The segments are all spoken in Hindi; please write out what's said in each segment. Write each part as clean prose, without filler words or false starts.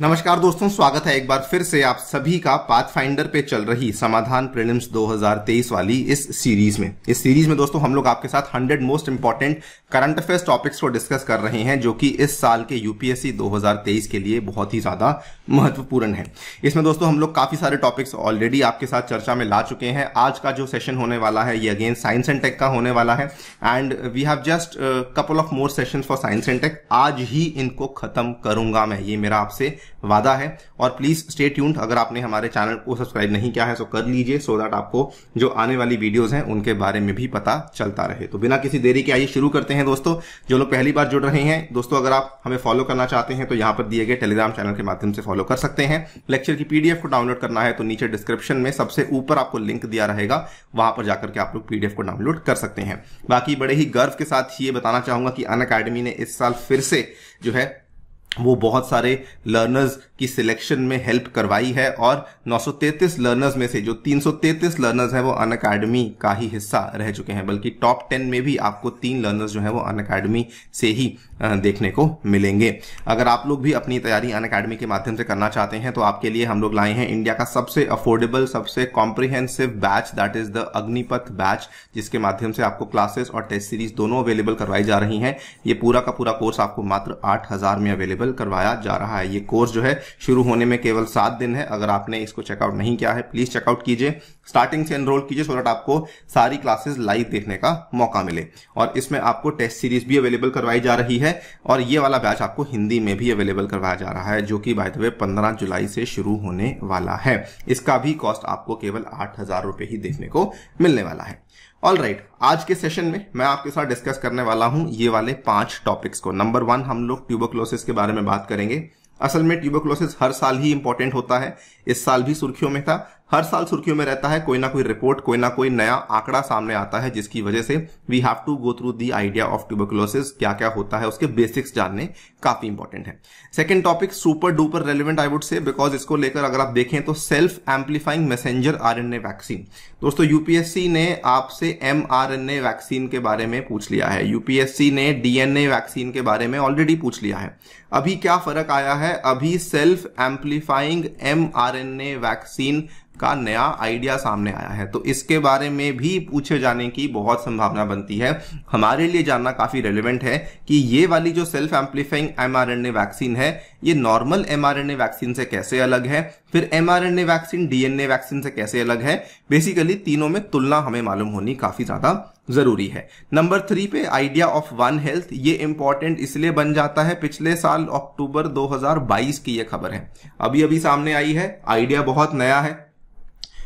नमस्कार दोस्तों, स्वागत है एक बार फिर से आप सभी का पाथफाइंडर पे चल रही समाधान प्रीलिम्स 2023 वाली इस सीरीज में। इस सीरीज में दोस्तों हम लोग आपके साथ 100 most important current affairs topics को डिस्कस कर रहे हैं, जो कि इस साल के यूपीएससी 2023 के लिए बहुत ही ज्यादा महत्वपूर्ण है। इसमें दोस्तों हम लोग काफी सारे टॉपिक्स ऑलरेडी आपके साथ चर्चा में ला चुके हैं। आज का जो सेशन होने वाला है ये अगेन साइंस एंड टेक का होने वाला है, and we have just couple of more sessions for science and tech. आज ही इनको खत्म करूंगा मैं, ये मेरा आपसे वादा है। और प्लीज स्टे ट्यून्ड, अगर आपने हमारे चैनल को सब्सक्राइब नहीं किया है तो कर लीजिए, सो दैट आपको जो आने वाली वीडियोस हैं उनके बारे में भी पता चलता रहे। तो बिना किसी देरी के आइए शुरू करते हैं दोस्तों। जो लोग पहली बार जुड़ रहे हैं दोस्तों, अगर आप हमें फॉलो करना चाहते हैं तो यहां पर दिए गए टेलीग्राम चैनल के माध्यम से फॉलो कर सकते हैं। लेक्चर की पीडीएफ को डाउनलोड करना है तो नीचे डिस्क्रिप्शन में सबसे ऊपर आपको लिंक दिया रहेगा, वहां पर जाकर के आप लोग पीडीएफ को डाउनलोड कर सकते हैं। बाकी बड़े ही गर्व के साथ ये बताना चाहूंगा कि अनअकैडमी ने इस साल फिर से जो है वो बहुत सारे लर्नर्स की सिलेक्शन में हेल्प करवाई है, और 933 लर्नर्स में से जो 333 लर्नर्स हैं वो अनअकैडमी का ही हिस्सा रह चुके हैं। बल्कि टॉप 10 में भी आपको 3 लर्नर्स जो हैं वो अनअकैडमी से ही देखने को मिलेंगे। अगर आप लोग भी अपनी तैयारी अनअकैडमी के माध्यम से करना चाहते हैं तो आपके लिए हम लोग लाए हैं इंडिया का सबसे अफोर्डेबल, सबसे comprehensive batch, that is the Agnipath batch, जिसके माध्यम से आपको क्लासेस और टेस्ट सीरीज दोनों अवेलेबल करवाई जा रही हैं। ये पूरा का पूरा कोर्स आपको मात्र 8,000 में अवेलेबल करवाया जा रहा है। ये कोर्स जो है शुरू होने में केवल 7 दिन है। अगर आपने इसको चेकआउट नहीं किया है प्लीज चेकआउट कीजिए, स्टार्टिंग से एनरोल कीजिए, सो दैट आपको सारी क्लासेस लाइव देखने का मौका मिले। और इसमें आपको टेस्ट सीरीज भी अवेलेबल करवाई जा रही है, और ये वाला बैच आपको हिंदी में भी अवेलेबल करवाया जा रहा है, जो कि बाय द वे 15 जुलाई से शुरू होने वाला है। इसका भी कॉस्ट आपको केवल 8,000 रुपए ही देखने को मिलने वाला है। ऑल राइट, आज के सेशन में मैं आपके साथ डिस्कस करने वाला हूं ये वाले 5 टॉपिक्स को। नंबर 1 हम लोग ट्यूबरक्लोसिस के बारे में बात करेंगे। असल में ट्यूबरक्लोसिस हर साल ही इंपॉर्टेंट होता है, इस साल भी सुर्खियों में था। हर साल सुर्खियों में रहता है, कोई ना कोई रिपोर्ट, कोई ना कोई नया आंकड़ा सामने आता है, जिसकी वजह से we have to go through the idea of tuberculosis. क्या क्या होता है उसके बेसिक्स जानने काफी इंपॉर्टेंट है। Second topic super duper relevant I would say, because इसको लेकर अगर आप देखें तो self amplifying messenger RNA vaccine. दोस्तों यूपीएससी ने आपसे एमआरएनए वैक्सीन के बारे में पूछ लिया है, यूपीएससी ने डीएनए वैक्सीन के बारे में ऑलरेडी पूछ लिया है। अभी क्या फर्क आया है? अभी सेल्फ एम्पलीफाइंग एमआरएनए वैक्सीन का नया आइडिया सामने आया है, तो इसके बारे में भी पूछे जाने की बहुत संभावना बनती है। हमारे लिए जानना काफी रेलेवेंट है कि ये वाली जो सेल्फ एम्पलीफाइंग एमआरएनए वैक्सीन है ये नॉर्मल एमआरएनए वैक्सीन से कैसे अलग है, फिर एमआरएनए वैक्सीन डीएनए वैक्सीन से कैसे अलग है। बेसिकली तीनों में तुलना हमें मालूम होनी काफी ज्यादा जरूरी है। नंबर 3 पे आइडिया ऑफ वन हेल्थ, ये इंपॉर्टेंट इसलिए बन जाता है, पिछले साल अक्टूबर 2022 की ये खबर है, अभी अभी सामने आई है, आइडिया बहुत नया है।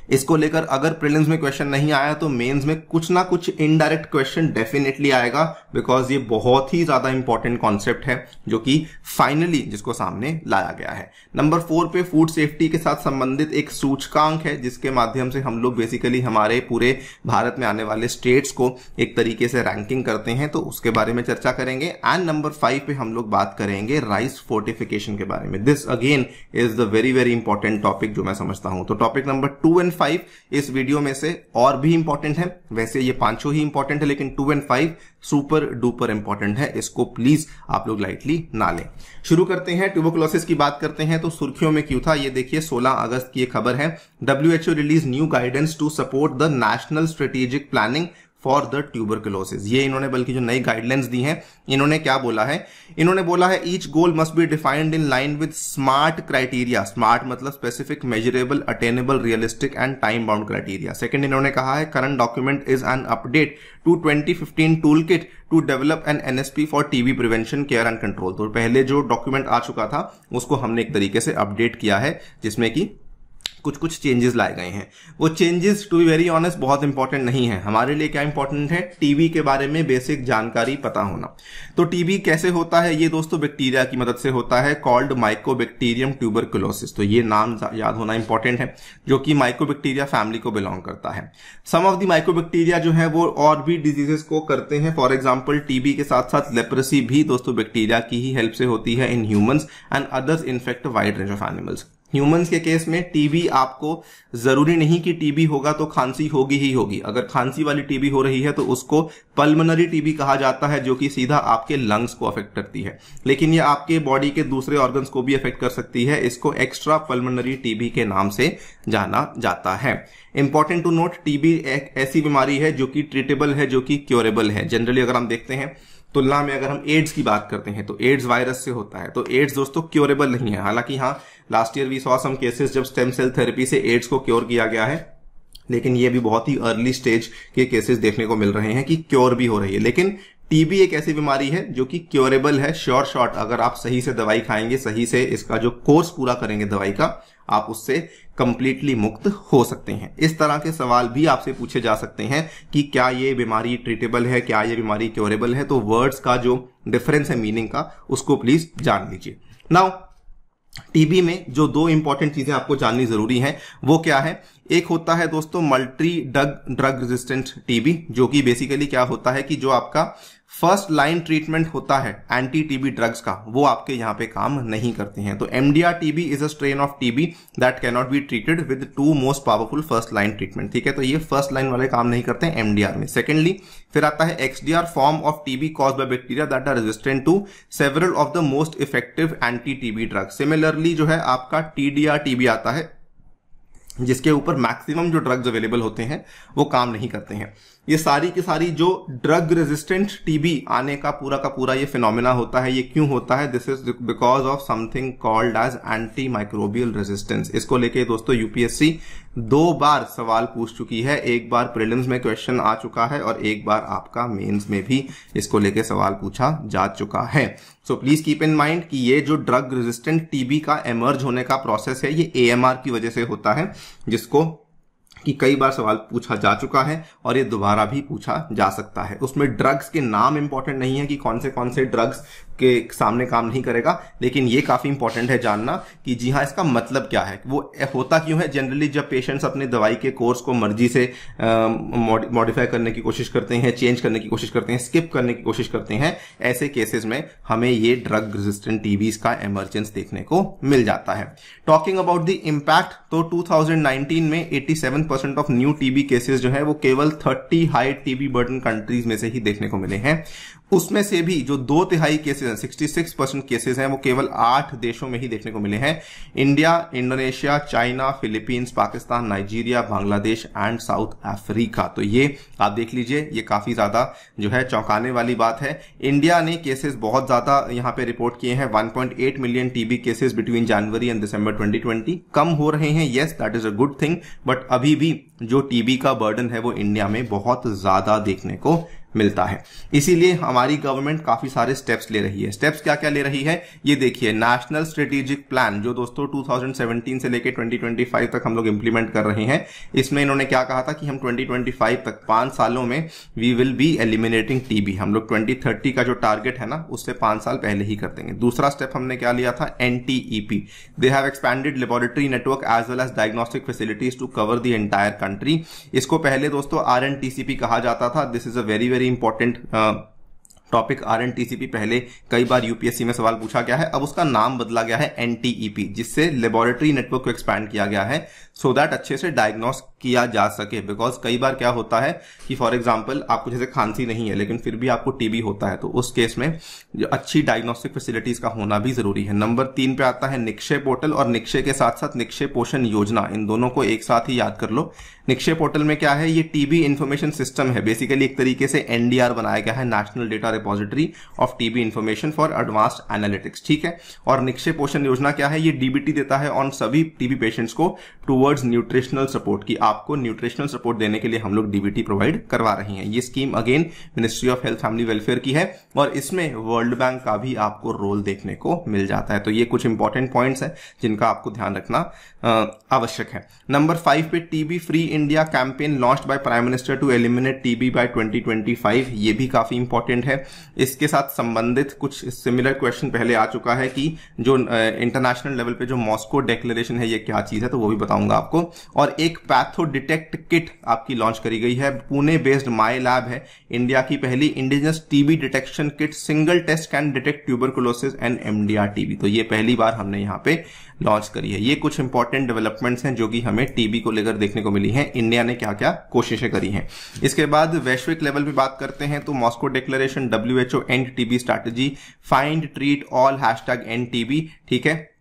इसको लेकर अगर प्रीलिम्स में क्वेश्चन नहीं आया तो मेंस में कुछ ना कुछ इनडायरेक्ट क्वेश्चन डेफिनेटली आएगा, बिकॉज ये बहुत ही ज्यादा इंपॉर्टेंट कॉन्सेप्ट है जो कि फाइनली जिसको सामने लाया गया है। नंबर 4 पे फूड सेफ्टी के साथ संबंधित एक सूचकांक है, जिसके माध्यम से हम लोग बेसिकली हमारे पूरे भारत में आने वाले स्टेट्स को एक तरीके से रैंकिंग करते हैं, तो उसके बारे में चर्चा करेंगे। एंड नंबर 5 पे हम लोग बात करेंगे राइस फोर्टिफिकेशन के बारे में। This again is the very very important topic जो मैं समझता हूं। तो टॉपिक नंबर 2 एंड 5 इस वीडियो में से और भी इंपॉर्टेंट है, वैसे ये पांचों ही इंपॉर्टेंट है, लेकिन 2 एंड 5 सुपर डुपर इंपॉर्टेंट है, इसको प्लीज आप लोग लाइटली ना लें। शुरू करते हैं, ट्यूबरक्लोसिस की बात करते हैं। तो सुर्खियों में क्यों था ये देखिए, 16 अगस्त की खबर है। WHO release new guidance to support the national strategic planning for the tuberculosis. ये इन्होंने बल्कि जो नई गाइडलाइंस दी हैं, इन्होंने क्या बोला है? इन्होंने बोला है each goal must be defined in line with SMART criteria. SMART मतलब specific, measurable, attainable, realistic and time bound criteria. Second इन्होंने कहा है current document is an update to 2015 toolkit to develop an NSP for TB prevention, care and control. तो पहले जो डॉक्यूमेंट आ चुका था उसको हमने एक तरीके से अपडेट किया है, जिसमें कि कुछ कुछ चेंजेस लाए गए हैं। वो changes to be very honest बहुत इंपॉर्टेंट नहीं है। हमारे लिए क्या इंपॉर्टेंट है? टीबी के बारे में बेसिक जानकारी पता होना। तो टीबी कैसे होता है? ये दोस्तों बैक्टीरिया की मदद से होता है, कॉल्ड माइकोबैक्टीरियम ट्यूबरक्लोसिस। तो ये नाम याद होना इंपॉर्टेंट है, जो कि माइकोबैक्टीरिया फैमिली को बिलोंग करता है। सम ऑफ द माइकोबैक्टीरिया जो है वो और भी डिजीजेस को करते हैं। फॉर एग्जाम्पल टीबी के साथ साथ लेप्रेसी भी दोस्तों बैक्टीरिया की ही हेल्प से होती है in humans, and others infect wide range of animals. Humans के केस में टीबी आपको जरूरी नहीं कि टीबी होगा तो खांसी होगी ही होगी। अगर खांसी वाली टीबी हो रही है तो उसको पल्मोनरी टीबी कहा जाता है, जो कि सीधा आपके लंग्स को अफेक्ट करती है, लेकिन ये आपके बॉडी के दूसरे ऑर्गन्स को भी अफेक्ट कर सकती है। इसको एक्स्ट्रा पल्मोनरी टीबी के नाम से जाना जाता है। इंपॉर्टेंट टू नोट, टीबी एक ऐसी बीमारी है जो कि ट्रीटेबल है, जो कि क्योरेबल है। जनरली अगर हम देखते हैं तुलना में, अगर हम एड्स की बात करते हैं तो एड्स वायरस से होता है, तो एड्स दोस्तों क्योरेबल नहीं है। हालांकि हाँ, last year we saw some cases जब स्टेम सेल थेरेपी से एड्स को क्योर किया गया है, लेकिन ये भी बहुत ही अर्ली स्टेज के केसेस देखने को मिल रहे हैं कि क्योर भी हो रही है। लेकिन टीबी एक ऐसी बीमारी है जो कि क्योरेबल है। श्योर शॉट, अगर आप सही से दवाई खाएंगे, सही से इसका जो कोर्स पूरा करेंगे दवाई का, आप उससे कंप्लीटली मुक्त हो सकते हैं। इस तरह के सवाल भी आपसे पूछे जा सकते हैं कि क्या ये बीमारी ट्रीटेबल है, क्या ये बीमारी क्योरेबल है। तो वर्ड्स का जो डिफरेंस है मीनिंग का, उसको प्लीज जान लीजिए। नाउ टीबी में जो दो इंपॉर्टेंट चीजें आपको जाननी जरूरी हैं वो क्या है? एक होता है दोस्तों मल्टी ड्रग रेजिस्टेंट टीबी, जो कि बेसिकली क्या होता है कि जो आपका फर्स्ट लाइन ट्रीटमेंट होता है एंटी टीबी ड्रग्स का, वो आपके यहां पे काम नहीं करते हैं। तो MDR TB is a strain of TB that can not be treated with two most powerful first line treatment. ठीक है, तो ये फर्स्ट लाइन वाले काम नहीं करते हैं एमडीआर में। सेकेंडली फिर आता है XDR, form of TB caused by bacteria that are resistant to several of the most effective anti TB drug. Similarly जो है आपका टीडीआर टीबी आता है, जिसके ऊपर मैक्सिमम जो ड्रग्स अवेलेबल होते हैं वो काम नहीं करते हैं। ये सारी की सारी जो ड्रग रेजिस्टेंट टीबी आने का पूरा ये फिनोमेना होता है, ये क्यों होता है? This is because of something called as anti microbial resistance. इसको लेके दोस्तों यूपीएससी 2 बार सवाल पूछ चुकी है। एक बार प्रीलिम्स में क्वेश्चन आ चुका है और एक बार आपका मेंस में भी इसको लेके सवाल पूछा जा चुका है। So please keep in mind कि ये जो ड्रग रेजिस्टेंट टीबी का एमर्ज होने का प्रोसेस है, ये एएमआर की वजह से होता है, जिसको कि कई बार सवाल पूछा जा चुका है और ये दोबारा भी पूछा जा सकता है। उसमें ड्रग्स के नाम इंपॉर्टेंट नहीं है कि कौन से ड्रग्स के सामने काम नहीं करेगा, लेकिन ये काफी इंपॉर्टेंट है जानना कि जी हाँ, इसका मतलब क्या है, वो होता क्यों है। जनरली जब पेशेंट्स अपने दवाई के कोर्स को मर्जी से मॉडिफाई करने की कोशिश करते हैं, चेंज करने की कोशिश करते हैं, स्किप करने की कोशिश करते हैं, ऐसे केसेस में हमें ये ड्रग रेजिस्टेंट टीबीज का इमरजेंस देखने को मिल जाता है। टॉकिंग अबाउट द इम्पैक्ट, तो 2019 में 87% ऑफ न्यू टीबी केसेस जो है वो केवल 30 हाई टीबी बर्डन कंट्रीज में से ही देखने को मिले हैं। उसमें से भी जो 2/3 केसेस हैं, 66% केसेस हैं, वो केवल 8 देशों में ही देखने को मिले हैं। India, Indonesia, China, Philippines, Pakistan, Nigeria, Bangladesh and south Africa. तो ये आप देख लीजिए, ये काफी ज्यादा जो है चौंकाने वाली बात है। इंडिया ने केसेस बहुत ज्यादा यहां पे रिपोर्ट किए हैं, 1.8 million TB cases between January and December 2020। कम हो रहे हैं, yes that is a good thing, but अभी भी जो टीबी का बर्डन है वो इंडिया में बहुत ज्यादा देखने को मिलता है। इसीलिए हमारी गवर्नमेंट काफी सारे स्टेप्स ले रही है। स्टेप्स क्या क्या ले रही है ये देखिए। नेशनल स्ट्रेटेजिक प्लान जो दोस्तों 2017 से लेकर 2025 तक हम लोग इंप्लीमेंट कर रहे हैं, इसमें इन्होंने क्या कहा था कि हम 2025 तक 5 सालों में we will be eliminating TB. हम लोग 2030 का जो टारगेट है ना, उससे 5 साल पहले ही कर देंगे। दूसरा स्टेप हमने क्या लिया था? NTEP। They have expanded laboratory network as well as diagnostic facilities to cover the entire country. इसको पहले दोस्तों RNTCP कहा जाता था। This is a very important topic. RNTCP पहले कई बार यूपीएससी में सवाल पूछा गया है, अब उसका नाम बदला गया है NTEP, जिससे लेबोरेटरी नेटवर्क को एक्सपैंड किया गया है सो दैट अच्छे से डायग्नोस किया जा सके। बिकॉज कई बार क्या होता है कि फॉर एग्जांपल आपको जैसे खांसी नहीं है लेकिन फिर भी आपको टीबी होता है, तो उस केस में जो अच्छी डायग्नोस्टिक फैसिलिटीज का होना भी जरूरी है। नंबर 3 पे आता है निक्षय पोर्टल, और निक्षय के साथ साथ निक्षय पोषण योजना, इन दोनों को एक साथ ही याद कर लो। निक्षय पोर्टल में क्या है? ये टीबी इंफॉर्मेशन सिस्टम है, बेसिकली एक तरीके से NDR बनाया गया है, national data repository of TB information for advanced analytics. ठीक है, और निक्षय पोषण योजना क्या है? ये डीबीटी देता है ऑन सभी टीबी पेशेंट्स को टुवर्ड्स न्यूट्रिशनल सपोर्ट, की आपको न्यूट्रिशनल सपोर्ट देने के लिए हम लोग डीबीटी प्रोवाइड करवा रहे हैं। ये scheme again ministry of health family welfare की है और इसमें वर्ल्ड बैंक का भी आपको रोल देखने को मिल जाता है। तो ये कुछ इंपॉर्टेंट पॉइंट्स हैं जिनका आपको ध्यान रखना आवश्यक है। नंबर 5 पे TB free India campaign launched by prime minister to eliminate TB by 2025। ये भी काफी इंपॉर्टेंट है। इसके साथ संबंधित कुछ सिमिलर क्वेश्चन पहले आ चुका है कि जो इंटरनेशनल लेवल पे जो मॉस्को डिक्लेरेशन है ये क्या चीज है, तो वो भी बताऊंगा आपको। और एक पैथो डिटेक्ट किट आपकी लॉन्च करी गई है। पुणे बेस्ड माई लैब है, इंडिया की पहली indigenous TB detection kit, single test can detect tuberculosis and MDR TB. तो ये पहली बार हमने यहाँ पे लॉन्च करी है। ये कुछ इंपॉर्टेंट डेवलपमेंट्स हैं जो कि हमें टीबी को लेकर देखने को मिली हैं, इंडिया ने क्या क्या कोशिशें करी हैं। इसके बाद वैश्विक लेवल पे बात करते हैं तो Moscow declaration, WHO end TB strategy, find treat all #end TB, ठीक है।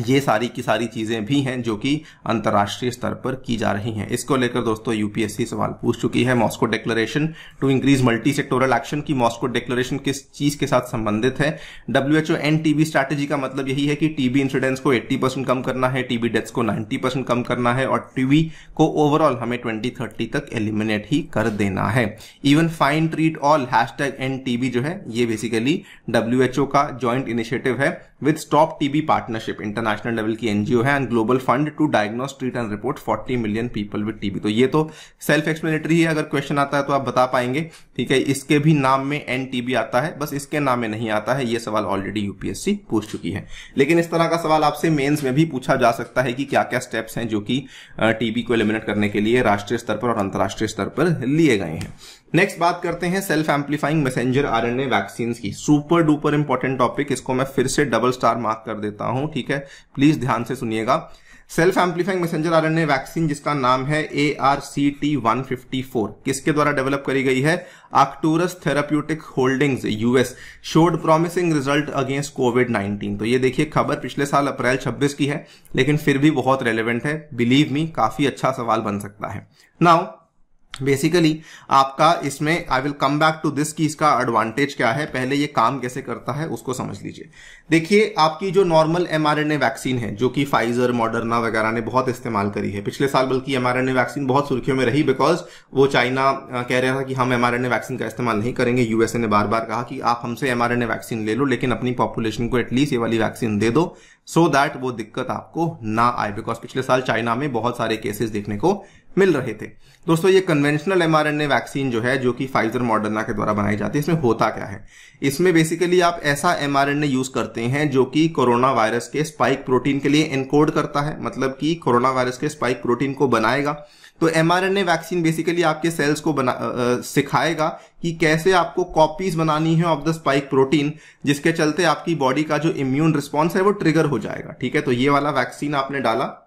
ये सारी की सारी चीजें भी हैं जो कि अंतर्राष्ट्रीय स्तर पर की जा रही हैं। इसको लेकर दोस्तों यूपीएससी सवाल पूछ चुकी है। Moscow declaration to increase multi sectoral action की मॉस्को डिक्लेरेशन किस चीज के साथ संबंधित है? WHO एंड टीबी स्ट्रैटेजी का मतलब यही है कि टीबी इंसिडेंट्स को 80% कम करना है, टीबी डेथ्स को 90% कम करना है और टीबी को ओवरऑल हमें 2030 तक एलिमिनेट ही कर देना है। Even find treat all #end TB जो है ये बेसिकली WHO का ज्वाइंट इनिशिएटिव है with stop TB partnership, international level की एनजीओ है, and global fund to diagnose treat and report 40 million people with TB. तो ये तो सेल्फ एक्सप्लेनेटरी है, अगर क्वेश्चन आता है तो आप बता पाएंगे, ठीक है। इसके भी नाम में एन टीबी आता है, बस इसके नाम में नहीं आता है। ये सवाल ऑलरेडी यूपीएससी पूछ चुकी है। लेकिन इस तरह का सवाल आपसे मेंस में भी पूछा जा सकता है कि क्या क्या स्टेप्स हैं जो कि टीबी को एलिमिनेट करने के लिए राष्ट्रीय स्तर पर और अंतर्राष्ट्रीय स्तर पर लिए गए हैं। नेक्स्ट बात करते हैं self amplifying messenger RNA vaccine की। सुपर डुपर इंपॉर्टेंट टॉपिक, इसको मैं फिर से डबल स्टार मार्क कर देता हूं, ठीक है। प्लीज ध्यान से सुनिएगा। Self amplifying messenger RNA vaccine जिसका नाम है ARCT-154 किसके द्वारा डेवलप करी गई है? Arcturus therapeutic holdings US showed promising result against कोविड-19। तो ये देखिए खबर पिछले साल अप्रैल 26 की है, लेकिन फिर भी बहुत रेलेवेंट है। बिलीव मी, काफी अच्छा सवाल बन सकता है। नाउ बेसिकली आपका इसमें I will come back to this कि इसका एडवांटेज क्या है, पहले ये काम कैसे करता है उसको समझ लीजिए। देखिए आपकी जो नॉर्मल mRNA वैक्सीन है जो कि फाइजर, मॉडर्ना वगैरह ने बहुत इस्तेमाल करी है पिछले साल, बल्कि mRNA वैक्सीन बहुत सुर्खियों में रही बिकॉज वो चाइना कह रहा था कि हम mRNA वैक्सीन का इस्तेमाल नहीं करेंगे। यूएसए ने बार बार कहा कि आप हमसे mRNA वैक्सीन ले लो लेकिन अपनी पॉपुलेशन को एटलीस्ट ये वाली वैक्सीन दे दो सो दैट वो दिक्कत आपको ना आए, बिकॉज पिछले साल चाइना में बहुत सारे केसेस देखने को मिल रहे थे। दोस्तों ये कन्वेंशनल mRNA वैक्सीन जो है जो कि फाइजर, मॉडर्ना के द्वारा बनाई जाती है, इसमें होता क्या है? इसमें बेसिकली आप ऐसा mRNA यूज करते हैं जो कि कोरोना वायरस के स्पाइक प्रोटीन के लिए एनकोड करता है, मतलब कि कोरोना वायरस के स्पाइक प्रोटीन को बनाएगा। तो mRNA वैक्सीन बेसिकली आपके सेल्स को सिखाएगा कि कैसे आपको कॉपीज बनानी है ऑफ द स्पाइक प्रोटीन, जिसके चलते आपकी बॉडी का जो इम्यून रिस्पॉन्स है वो ट्रिगर हो जाएगा, ठीक है। तो ये वाला वैक्सीन आपने डाला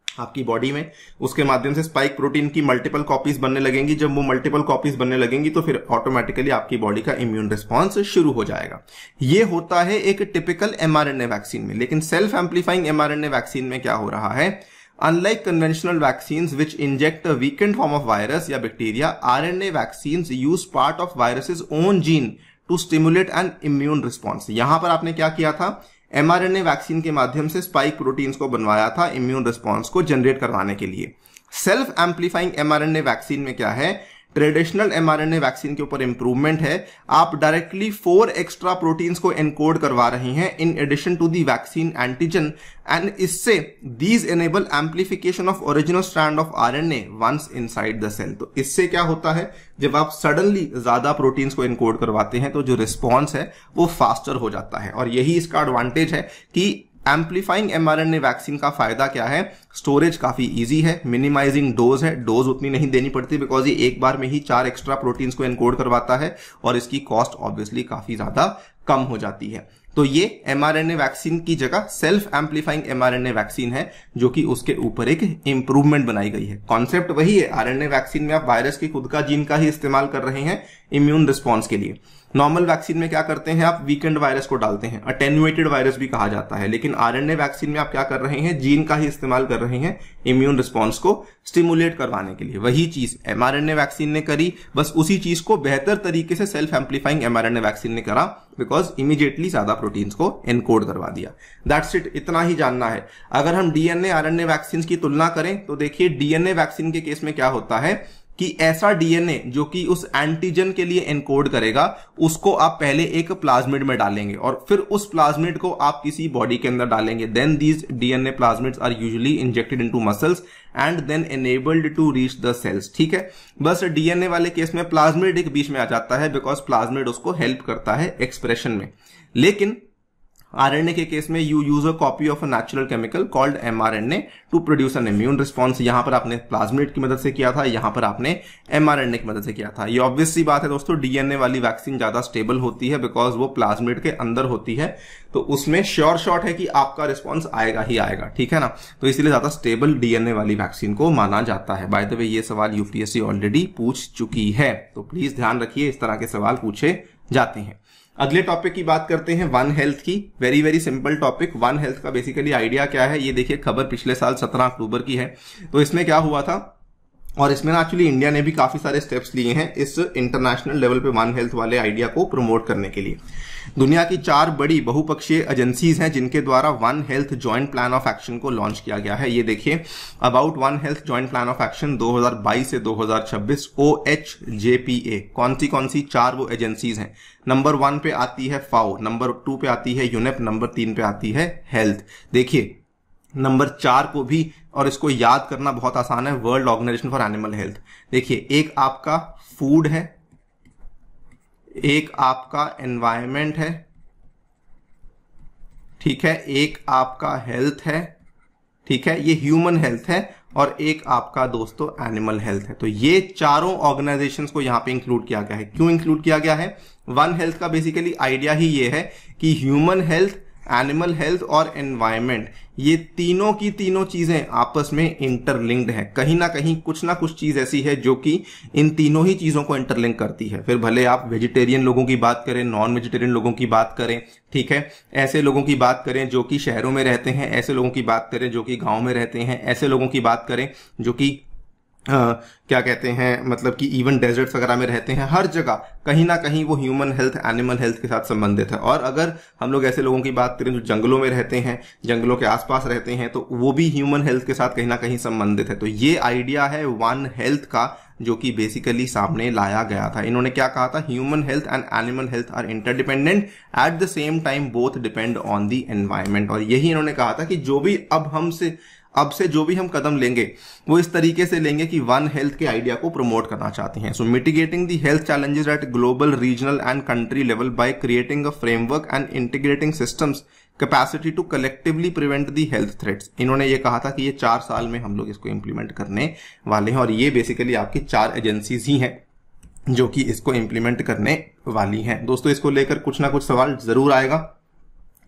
आपकी बॉडी में, उसके माध्यम से स्पाइक प्रोटीन की मल्टीपल कॉपीज बनने लगेंगी। जब वो मल्टीपल कॉपीज बनने लगेंगी तो फिर ऑटोमेटिकली आपकी बॉडी का इम्यून रिस्पॉन्स शुरू हो जाएगा। ये होता है एक टिपिकल mRNA वैक्सीन में। लेकिन सेल्फ एम्पलीफाइंग mRNA वैक्सीन में क्या हो रहा है? Unlike conventional vaccines which inject a weakened form of virus या bacteria, RNA vaccines use part of virus's own gene to stimulate an immune response। यहां पर आपने क्या किया था? mRNA वैक्सीन के माध्यम से स्पाइक प्रोटीन्स को बनवाया था इम्यून रिस्पॉन्स को जनरेट करवाने के लिए। सेल्फ एम्पलीफाइंग mRNA वैक्सीन में क्या है? ट्रेडिशनल mRNA वैक्सीन के ऊपर इंप्रूवमेंट है। आप डायरेक्टली 4 एक्स्ट्रा प्रोटीन्स को एनकोड करवा रहे हैं in addition to the vaccine antigen, and इससे these enable amplification of original strand of RNA once inside the cell. तो इससे क्या होता है, जब आप सडनली ज्यादा प्रोटीन्स को एनकोड करवाते हैं तो जो रिस्पॉन्स है वो फास्टर हो जाता है। और यही इसका एडवांटेज है कि एम्पलीफाइंग mRNA वैक्सीन का फायदा क्या है? स्टोरेज काफी इजी है, मिनिमाइजिंग डोज है, डोज उतनी नहीं देनी पड़ती बिकॉज ये एक बार में ही 4 एक्स्ट्रा प्रोटीन्स को एनकोड करवाता है और इसकी कॉस्ट ऑब्वियसली काफी ज्यादा कम हो जाती है। तो ये mRNA वैक्सीन की जगह सेल्फ एम्पलीफाइंग mRNA वैक्सीन है जो कि उसके ऊपर एक इंप्रूवमेंट बनाई गई है। कॉन्सेप्ट वही है, RNA वैक्सीन में आप वायरस की खुद का जीन का ही इस्तेमाल कर रहे हैं इम्यून रिस्पॉन्स के लिए। नॉर्मल वैक्सीन में क्या करते हैं, आप वीकेंड वायरस को डालते हैं, अटेन्युएटेड वायरस भी कहा जाता है। लेकिन आरएनए वैक्सीन में आप क्या कर रहे हैं, जीन का ही इस्तेमाल कर रहे हैं इम्यून रिस्पॉन्स को स्टिमुलेट करवाने के लिए। वही चीज एमआरएनए वैक्सीन ने करी, बस उसी चीज को बेहतर तरीके से सेल्फ एम्पलीफाइंग एमआरएनए वैक्सीन ने करा, बिकॉज इमीडिएटली ज्यादा प्रोटीन्स को एनकोड करवा दिया। दैट्स इट, इतना ही जानना है। अगर हम डीएनए आरएनए वैक्सीन की तुलना करें तो देखिए डीएनए वैक्सीन के केस में क्या होता है कि ऐसा डीएनए जो कि उस एंटीजन के लिए एनकोड करेगा उसको आप पहले एक प्लाज्मिड में डालेंगे और फिर उस प्लाज्मिड को आप किसी बॉडी के अंदर डालेंगे। Then these DNA plasmids are usually injected into muscles and then enabled to reach the cells. ठीक है, बस डीएनए वाले केस में प्लाज्मिड एक बीच में आ जाता है बिकॉज प्लाज्मिड उसको हेल्प करता है एक्सप्रेशन में। लेकिन आरएनए के केस में you use a copy of a natural chemical called mRNA to produce an immune response. यहां पर आपने प्लाज्मिड की मदद से किया था, यहां पर आपने एमआरएनए की मदद से किया था। ये ऑब्वियस सी बात है दोस्तों, डीएनए वाली वैक्सीन ज्यादा स्टेबल होती है बिकॉज वो प्लाज्मिड के अंदर होती है, तो उसमें श्योर शॉट है कि आपका रिस्पॉन्स आएगा ही आएगा, ठीक है ना। तो इसलिए ज्यादा स्टेबल डीएनए वाली वैक्सीन को माना जाता है। बाय द वे ये सवाल यूपीएससी ऑलरेडी पूछ चुकी है, तो प्लीज ध्यान रखिए इस तरह के सवाल पूछे जाते हैं। अगले टॉपिक की बात करते हैं वन हेल्थ की। Very very simple topic. One health का बेसिकली आइडिया क्या है, ये देखिए खबर पिछले साल 17 अक्टूबर की है। तो इसमें क्या हुआ था, और इसमें एक्चुअली इंडिया ने भी काफी सारे स्टेप्स लिए हैं इस इंटरनेशनल लेवल पे वन हेल्थ वाले आइडिया को प्रमोट करने के लिए। दुनिया की 4 बड़ी बहुपक्षीय एजेंसीज हैं जिनके द्वारा one health joint plan of action को लॉन्च किया गया है। ये देखिए, about one health joint plan of action 2022 से 2026 OHJPA। कौन सी 4 वो एजेंसीज हैं? नंबर 1 पे आती है फाओ, नंबर 2 पे आती है यूनेप, नंबर 3 पे आती है हेल्थ। देखिए नंबर 4 को भी, और इसको याद करना बहुत आसान है, world organisation for animal health. देखिए एक आपका फूड है, एक आपका एनवायरमेंट है, ठीक है, एक आपका हेल्थ है, ठीक है, ये ह्यूमन हेल्थ है, और एक आपका दोस्तों एनिमल हेल्थ है। तो ये चारों ऑर्गेनाइजेशंस को यहां पे इंक्लूड किया गया है। क्यों इंक्लूड किया गया है? वन हेल्थ का बेसिकली आइडिया ही ये है कि ह्यूमन हेल्थ, एनिमल हेल्थ और एनवायरमेंट, ये तीनों की तीनों चीजें आपस में इंटरलिंक्ड है। कहीं ना कहीं कुछ ना कुछ चीज ऐसी है जो कि इन तीनों ही चीजों को इंटरलिंक करती है। फिर भले आप वेजिटेरियन लोगों की बात करें, नॉन वेजिटेरियन लोगों की बात करें, ठीक है, ऐसे लोगों की बात करें जो कि शहरों में रहते हैं, ऐसे लोगों की बात करें जो कि गांव में रहते हैं, ऐसे लोगों की बात करें जो कि क्या कहते हैं, मतलब कि इवन डेजर्ट्स वगैरह में रहते हैं। हर जगह कहीं ना कहीं वो ह्यूमन हेल्थ, एनिमल हेल्थ के साथ संबंधित है। और अगर हम लोग ऐसे लोगों की बात करें जो जंगलों में रहते हैं, जंगलों के आसपास रहते हैं, तो वो भी ह्यूमन हेल्थ के साथ कहीं ना कहीं संबंधित है। तो ये आइडिया है वन हेल्थ का, जो कि बेसिकली सामने लाया गया था। इन्होंने क्या कहा था, human health and animal health are interdependent, at the same time both depend on the environment. और यही इन्होंने कहा था कि जो भी अब से जो भी हम कदम लेंगे वो इस तरीके से लेंगे कि वन हेल्थ के आइडिया को प्रमोट करना चाहते हैं। So mitigating the health challenges at global, regional and country level by creating a framework and integrating systems capacity to collectively prevent the health threats. इन्होंने ये कहा था कि ये 4 साल में हम लोग इसको इंप्लीमेंट करने वाले हैं, और ये बेसिकली आपकी 4 एजेंसीज ही हैं जो कि इसको इंप्लीमेंट करने वाली हैं। दोस्तों इसको लेकर कुछ ना कुछ सवाल जरूर आएगा।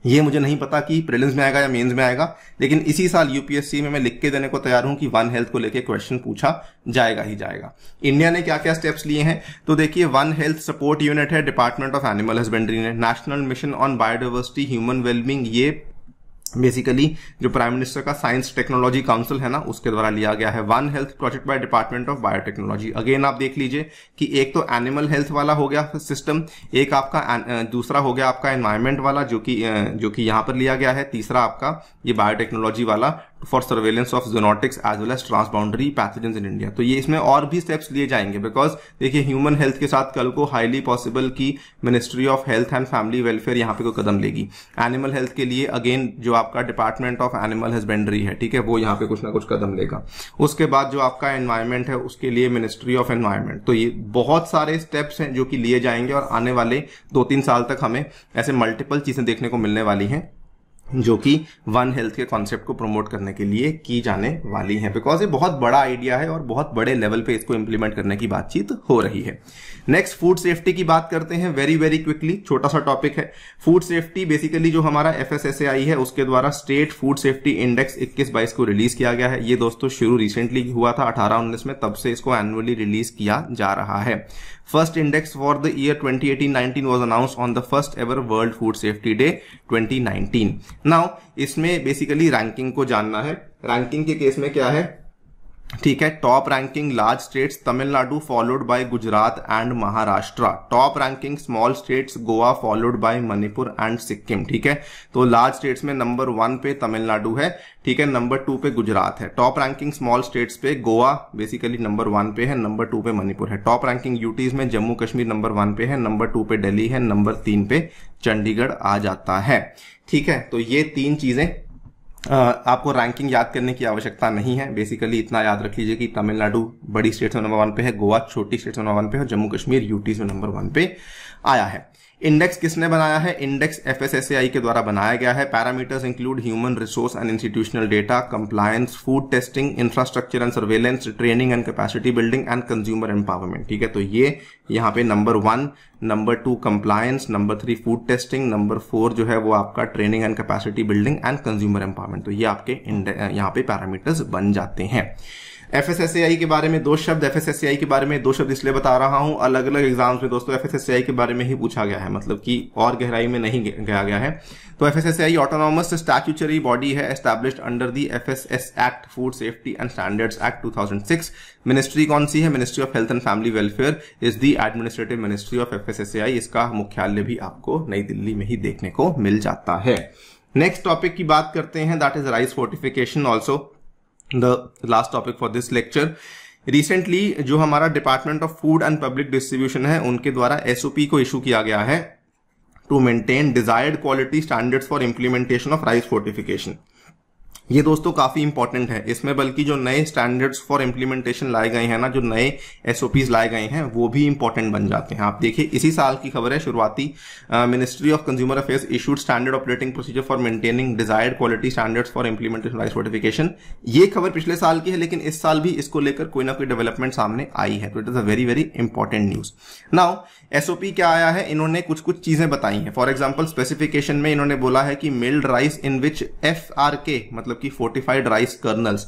ये मुझे नहीं पता कि प्रीलिम्स में आएगा या मेंस में आएगा, लेकिन इसी साल यूपीएससी में मैं लिख के देने को तैयार हूं कि वन हेल्थ को लेके क्वेश्चन पूछा जाएगा ही जाएगा। इंडिया ने क्या क्या स्टेप्स लिए हैं, तो देखिए वन हेल्थ सपोर्ट यूनिट है डिपार्टमेंट ऑफ एनिमल हस्बेंड्री ने। National mission on biodiversity human wellbeing, ये बेसिकली जो प्राइम मिनिस्टर का साइंस टेक्नोलॉजी काउंसिल है ना, उसके द्वारा लिया गया है। One health project by department of biotechnology. Again आप देख लीजिए कि एक तो एनिमल हेल्थ वाला हो गया सिस्टम, एक आपका दूसरा हो गया आपका एनवायरमेंट वाला जो कि यहां पर लिया गया है, तीसरा आपका ये बायोटेक्नोलॉजी वाला for surveillance of zoonotics as well as transboundary pathogens in India. तो ये इसमें और भी स्टेप्स लिए जाएंगे, बिकॉज देखिए ह्यूमन हेल्थ के साथ कल को हाईली पॉसिबल की ministry of health and family welfare यहां पे कोई कदम लेगी। एनिमल हेल्थ के लिए अगेन जो आपका डिपार्टमेंट ऑफ एनिमल हस्बेंड्री है, ठीक है, वो यहाँ पे कुछ ना कुछ कदम लेगा। उसके बाद जो आपका एनवायरमेंट है उसके लिए मिनिस्ट्री ऑफ एनवायरमेंट। तो ये बहुत सारे स्टेप्स हैं जो कि लिए जाएंगे, और आने वाले 2-3 साल तक हमें ऐसे मल्टीपल चीजें देखने को मिलने वाली हैं जो कि वन हेल्थ के कॉन्सेप्ट को प्रमोट करने के लिए की जाने वाली है, बिकॉज ये बहुत बड़ा आइडिया है और बहुत बड़े लेवल पे इसको इंप्लीमेंट करने की बातचीत हो रही है। नेक्स्ट फूड सेफ्टी की बात करते हैं वेरी वेरी क्विकली, छोटा सा टॉपिक है। फूड सेफ्टी बेसिकली जो हमारा FSSAI है उसके द्वारा स्टेट फूड सेफ्टी इंडेक्स 21-22 को रिलीज किया गया है। ये दोस्तों शुरू रिसेंटली हुआ था 18-19 में, तब से इसको एनुअली रिलीज किया जा रहा है। First index for the year 2018-19 was announced on the first ever World Food Safety Day 2019. Now इसमें बेसिकली रैंकिंग को जानना है। रैंकिंग के केस में क्या है, ठीक है, top ranking large states Tamil Nadu followed by Gujarat and Maharashtra. Top ranking small states Goa followed by Manipur and Sikkim. ठीक है, तो लार्ज स्टेट्स में नंबर 1 पे तमिलनाडु है, ठीक है, नंबर 2 पे गुजरात है। टॉप रैंकिंग स्मॉल स्टेट्स पे गोवा बेसिकली नंबर 1 पे है, नंबर 2 पे मणिपुर है। टॉप रैंकिंग यूटीज में जम्मू कश्मीर नंबर 1 पे है, नंबर 2 पे दिल्ली है, नंबर 3 पे चंडीगढ़ आ जाता है। ठीक है, तो ये 3 चीजें आपको रैंकिंग याद करने की आवश्यकता नहीं है। बेसिकली इतना याद रख लीजिए कि तमिलनाडु बड़ी स्टेट्स में नंबर 1 पे है, गोवा छोटी स्टेट्स में नंबर 1 पे है, जम्मू कश्मीर यूटी में नंबर 1 पे आया है। इंडेक्स किसने बनाया है? इंडेक्स FSSAI के द्वारा बनाया गया है। Parameters include human resource and institutional data, compliance, food testing, infrastructure and surveillance, training and capacity building and consumer empowerment. ठीक है, तो ये यहाँ पे number 1, number 2 compliance, number 3 food testing, number 4 जो है वो आपका training and capacity building and consumer empowerment. तो ये आपके यहाँ पे पैरामीटर्स बन जाते हैं। FSSAI के बारे में 2 शब्द, FSSAI के बारे में 2 शब्द इसलिए बता रहा हूं, अलग अलग एग्जाम्स में दोस्तों FSSAI के बारे में ही पूछा गया है, मतलब कि और गहराई में नहीं गया है। तो FSSAI ऑटोनॉमस स्टैट्यूटरी बॉडी है, established under the FSS act, food safety and standards act 2006। Ministry कौन सी है? Ministry of health and family welfare is the administrative ministry of FSSAI। इसका मुख्यालय भी आपको नई दिल्ली में ही देखने को मिल जाता है। नेक्स्ट टॉपिक की बात करते हैं, that is rice fortification, also the last topic for this lecture। Recently जो हमारा department of food and public distribution है उनके द्वारा SOP को इशू किया गया है to maintain desired quality standards for implementation of rice fortification. ये दोस्तों काफी इंपॉर्टेंट है, इसमें बल्कि जो नए स्टैंडर्ड्स फॉर इंप्लीमेंटेशन लाए गए हैं ना, जो नए SOPs लाए गए हैं वो भी इंपॉर्टेंट बन जाते हैं। आप देखिए इसी साल की खबर है, शुरुआती ministry of consumer affairs issued standard operating procedure for maintaining desired quality standards for implementation rice fortification. ये खबर पिछले साल की है, लेकिन इस साल भी इसको लेकर कोई ना कोई डेवलपमेंट सामने आई है, तो it is a very very important news. Now SOP क्या आया है, इन्होंने कुछ कुछ चीजें बताई हैं। फॉर एग्जाम्पल स्पेसिफिकेशन में इन्होंने बोला है कि milled rice in which FRK मतलब कि fortified rice kernels,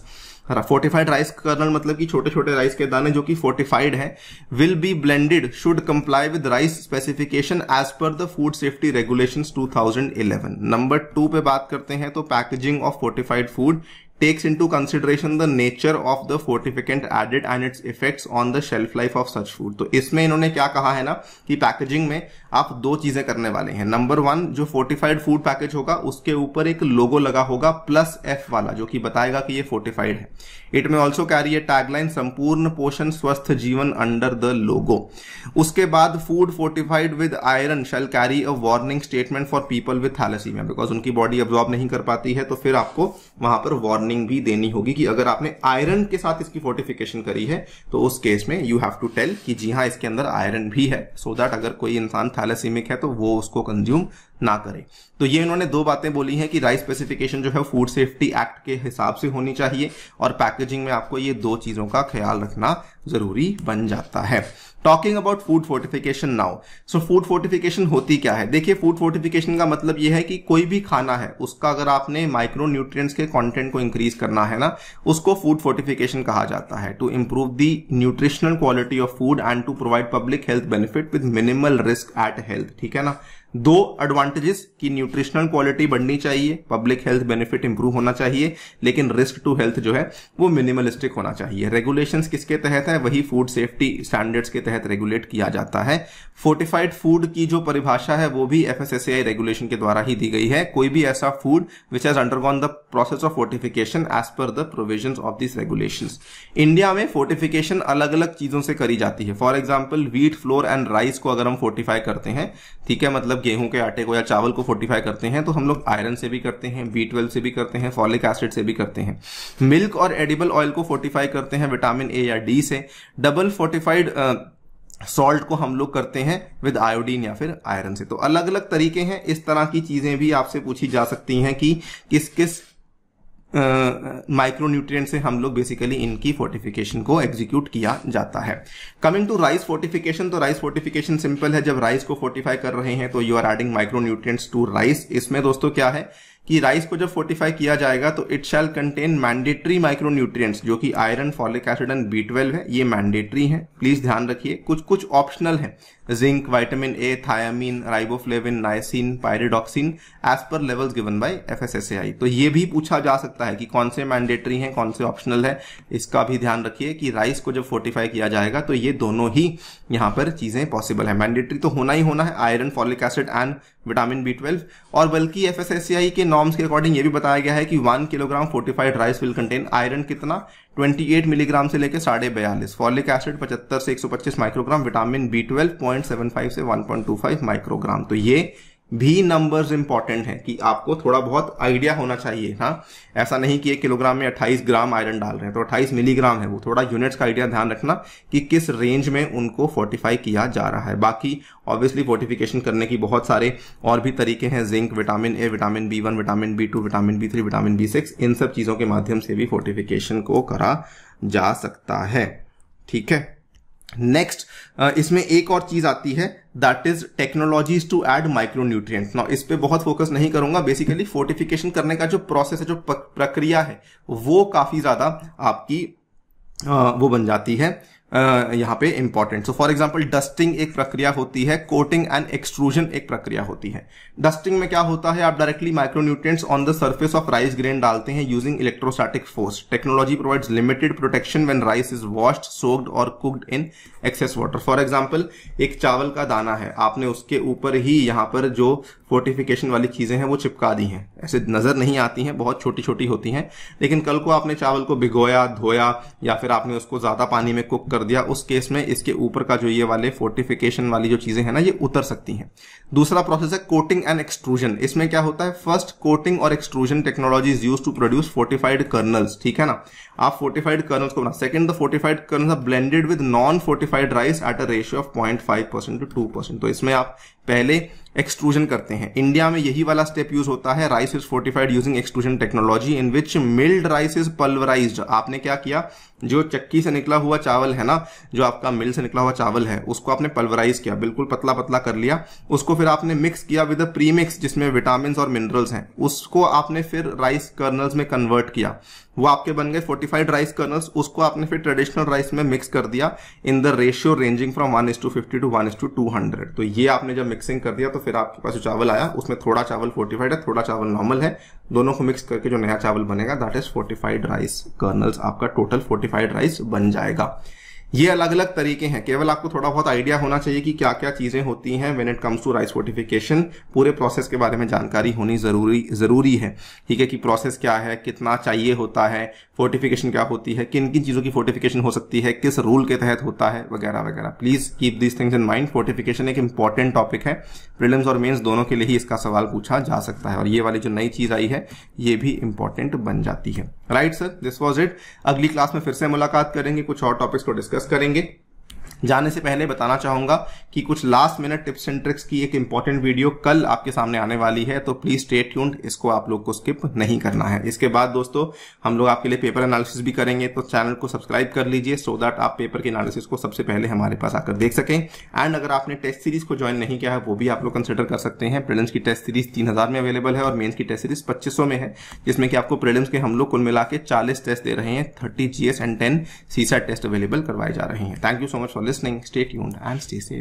fortified rice kernel मतलब कि छोटे छोटे राइस के दाने जो कि फोर्टिफाइड है, will be blended should comply with rice specification as per the food safety regulations 2011। Number 2 पे बात करते हैं, तो packaging of fortified food takes into consideration the nature of the fortificant added and its effects on the shelf life of such food। तो इसमें इन्होंने क्या कहा है ना कि पैकेजिंग में आप 2 चीजें करने वाले हैं। नंबर 1, जो फोर्टिफाइड फूड पैकेज होगा उसके ऊपर एक लोगो लगा होगा +F वाला, जो कि बताएगा कि ये फोर्टिफाइड है। इट में ऑल्सो कैरी ए टैगलाइन संपूर्ण पोषण स्वस्थ जीवन अंडर द लोगो। उसके बाद food fortified with iron shall carry a warning statement for people with thalassaemia, because उनकी बॉडी अब्जॉर्ब नहीं कर पाती है, तो फिर आपको वहां पर वार्निंग भी देनी होगी कि अगर आपने आयरन के साथ इसकी फोर्टिफिकेशन करी है तो उस केस में यू हैव टू टेल कि जी हाँ इसके अंदर आयरन भी है, सो दैट अगर कोई इंसान थैलेसीमिक है तो वो उसको कंज्यूम ना करे। तो ये इन्होंने 2 बातें बोली हैं कि राइस स्पेसिफिकेशन जो है फूड सेफ्टी एक्ट के हिसाब से होनी चाहिए, और पैकेजिंग में आपको ये 2 चीजों का ख्याल रखना जरूरी बन जाता है। Talking about food fortification now, so food fortification होती क्या है? देखिए फूड फोर्टिफिकेशन का मतलब यह है कि कोई भी खाना है उसका अगर आपने माइक्रो न्यूट्रिएंट्स के कंटेंट को इंक्रीज करना है ना, उसको फूड फोर्टिफिकेशन कहा जाता है। To improve the nutritional quality of food and to provide public health benefit with minimal risk at health. ठीक है ना, 2 एडवांटेजेस की न्यूट्रिशनल क्वालिटी बढ़नी चाहिए, पब्लिक हेल्थ बेनिफिट इंप्रूव होना चाहिए, लेकिन रिस्क टू हेल्थ जो है वो मिनिमलिस्टिक होना चाहिए। रेगुलेशंस किसके तहत है? वही फूड सेफ्टी स्टैंडर्ड्स के तहत रेगुलेट किया जाता है। फोर्टिफाइड फूड की जो परिभाषा है वो भी FSSAI रेगुलेशन के द्वारा ही दी गई है। कोई भी ऐसा food which has undergone the process of fortification as per the provisions of this regulations. India में फोर्टिफिकेशन अलग अलग चीजों से करी जाती है। For example wheat, flour and rice को अगर हम फोर्टिफाई करते हैं, ठीक है, मतलब गेहूं के आटे को या चावल को फोर्टिफाई करते हैं, तो हम लोग आयरन से भी करते हैं, B12 से भी करते हैं, फॉलिक एसिड से भी करते हैं। मिल्क और एडिबल ऑयल को फोर्टिफाई करते हैं विटामिन A या D से। डबल फोर्टिफाइड सॉल्ट को हम लोग करते हैं विद आयोडीन या फिर आयरन से। तो अलग अलग तरीके हैं, इस तरह की चीजें भी आपसे पूछी जा सकती हैं कि किस किस माइक्रोन्यूट्रिएंट से हम लोग बेसिकली इनकी फोर्टिफिकेशन को एग्जीक्यूट किया जाता है। कमिंग टू राइस फोर्टिफिकेशन, तो राइस फोर्टिफिकेशन सिंपल है, जब राइस को फोर्टिफाई कर रहे हैं तो you are adding micronutrients to rice. इसमें दोस्तों क्या है कि राइस को जब फोर्टिफाई किया जाएगा तो it shall contain mandatory micronutrients, जो कि iron, folic acid and B12 है, ये मैंडेटरी है, प्लीज ध्यान रखिए। कुछ कुछ ऑप्शनल है, zinc, vitamin A, thiamine, riboflavin, niacin, pyridoxine as per levels given by FSSAI। तो ये भी पूछा जा सकता है कि कौन से मैंडेटरी हैं, कौन से ऑप्शनल है। इसका भी ध्यान रखिए कि राइस को जब फोर्टिफाई किया जाएगा तो ये दोनों ही यहां पर चीजें पॉसिबल है। मैंडेटरी तो होना ही होना है, iron, folic acid and vitamin B12। और बल्कि FSSAI के नॉर्म्स के अकॉर्डिंग ये भी बताया गया है कि 1 kilogram fortified rice will contain iron कितना 28 मिलीग्राम से लेकर 42.5, फॉलिक एसिड 75 से 125 माइक्रोग्राम, विटामिन B12 0.75 से 1.25 माइक्रोग्राम। तो ये भी नंबर्स इंपॉर्टेंट हैं कि आपको थोड़ा बहुत आइडिया होना चाहिए। हाँ, ऐसा नहीं कि 1 किलोग्राम में 28 ग्राम आयरन डाल रहे हैं तो 28 मिलीग्राम है, वो थोड़ा यूनिट्स का आइडिया ध्यान रखना कि किस रेंज में उनको फोर्टिफाई किया जा रहा है। बाकी ऑब्वियसली फोर्टिफिकेशन करने की बहुत सारे और भी तरीके हैं, zinc, vitamin A, vitamin B1, vitamin B2, vitamin B3, vitamin B6, इन सब चीजों के माध्यम से भी फोर्टिफिकेशन को करा जा सकता है। ठीक है, नेक्स्ट इसमें एक और चीज आती है, that is technologies to add micronutrients. ना इस पे बहुत फोकस नहीं करूंगा, बेसिकली फोर्टिफिकेशन करने का जो प्रोसेस है, जो प्रक्रिया है, वो काफी ज्यादा आपकी वो बन जाती है यहाँ पे important. So for example dusting एक प्रक्रिया होती है, कोटिंग एंड एक्सट्रूजन एक प्रक्रिया होती है। डस्टिंग में क्या होता है, आप directly micronutrients on the surface of rice grain डालते हैं using electrostatic force. Technology provides limited protection when rice is washed, soaked और cooked in excess water. For example एक चावल का दाना है, आपने उसके ऊपर ही यहाँ पर जो फोर्टिफिकेशन वाली चीजें हैं वो चिपका दी हैं, ऐसे नजर नहीं आती हैं, बहुत छोटी छोटी होती हैं, लेकिन कल को आपने चावल को भिगोया, धोया या फिर आपने उसको ज्यादा पानी में कुक कर दिया, उस केस में इसके ऊपर का जो ये वाले फोर्टिफिकेशन वाली जो चीजें हैं ना, ये उतर सकती हैं। दूसरा प्रोसेस है कोटिंग एंड एक्सट्रूजन। इसमें क्या होता है, फर्स्ट कोटिंग और extrusion technology is used to produce fortified kernels. ठीक है ना, आप फोर्टिफाइड कर्नल्स को बना। Second, the fortified kernels are blended with non fortified rice at a ratio of 0.5% to 2%। तो इसमें आप पहले एक्सट्रूजन करते हैं। इंडिया में यही वाला स्टेप यूज होता है। Rice is fortified using extrusion technology in which mild rice is pulverised. आपने क्या किया, जो चक्की से निकला हुआ चावल है ना, जो आपका मिल से निकला हुआ चावल है, उसको आपने पल्वराइज किया, बिल्कुल पतला पतला कर लिया। उसको फिर आपने मिक्स किया विद अ प्रीमिक्स जिसमें विटामिन और मिनरल्स हैं। उसको आपने फिर राइस कर्नल्स में कन्वर्ट किया, वो आपके बन गए फोर्टिफाइड राइस कर्नल्स। उसको आपने फिर ट्रेडिशनल राइस में मिक्स कर दिया in the ratio ranging from 1:50 to 1:200। तो ये आपने जब मिक्सिंग कर दिया तो फिर आपके पास जो चावल आया उसमें थोड़ा चावल फोर्टिफाइड है, थोड़ा चावल नॉर्मल है, दोनों को मिक्स करके जो नया चावल बनेगा that is fortified rice colonel's. आपका टोटल फोर्टिफाइड राइस बन जाएगा। ये अलग अलग तरीके हैं, केवल आपको थोड़ा बहुत आइडिया होना चाहिए कि क्या क्या चीजें होती हैं when it comes to rice fortification. पूरे प्रोसेस के बारे में जानकारी होनी जरूरी है। ठीक है, कि प्रोसेस क्या है, कितना चाहिए होता है, फोर्टिफिकेशन क्या होती है, किन किन चीजों की फोर्टिफिकेशन हो सकती है, किस रूल के तहत होता है, वगैरह वगैरह। Please keep this things in mind. Fortification एक इंपॉर्टेंट टॉपिक है, प्रीलिम्स और मेंस दोनों के लिए ही इसका सवाल पूछा जा सकता है, और ये वाली जो नई चीज आई है ये भी इंपॉर्टेंट बन जाती है। Right sir, this was it. अगली क्लास में फिर से मुलाकात करेंगे, कुछ और टॉपिक्स को डिस्कस करेंगे। जाने से पहले बताना चाहूंगा कि कुछ last minute tips and tricks की एक इंपॉर्टेंट वीडियो कल आपके सामने आने वाली है, तो प्लीज स्टे ट्यून्ड, इसको आप लोग को स्किप नहीं करना है। इसके बाद दोस्तों हम लोग आपके लिए पेपर एनालिसिस भी करेंगे, तो चैनल को सब्सक्राइब कर लीजिए सो दैट आप पेपर के एनालिसिस को सबसे पहले हमारे पास आकर देख सकें। एंड अगर आपने टेस्ट सीरीज को ज्वाइन नहीं किया है वो भी आप लोग कंसिडर कर सकते हैं। प्रीलिम्स की टेस्ट सीरीज 3000 में अवेलेबल है और मेन्स की टेस्ट सीरीज 2500 में है, जिसमें कि आपको प्रीलिम्स के हम लोग कुल मिला के 40 टेस्ट दे रहे हैं, 30 GS and 10 CSAT test available करवाए जा रहे हैं। Thank you so much for listening, stay tuned and stay safe.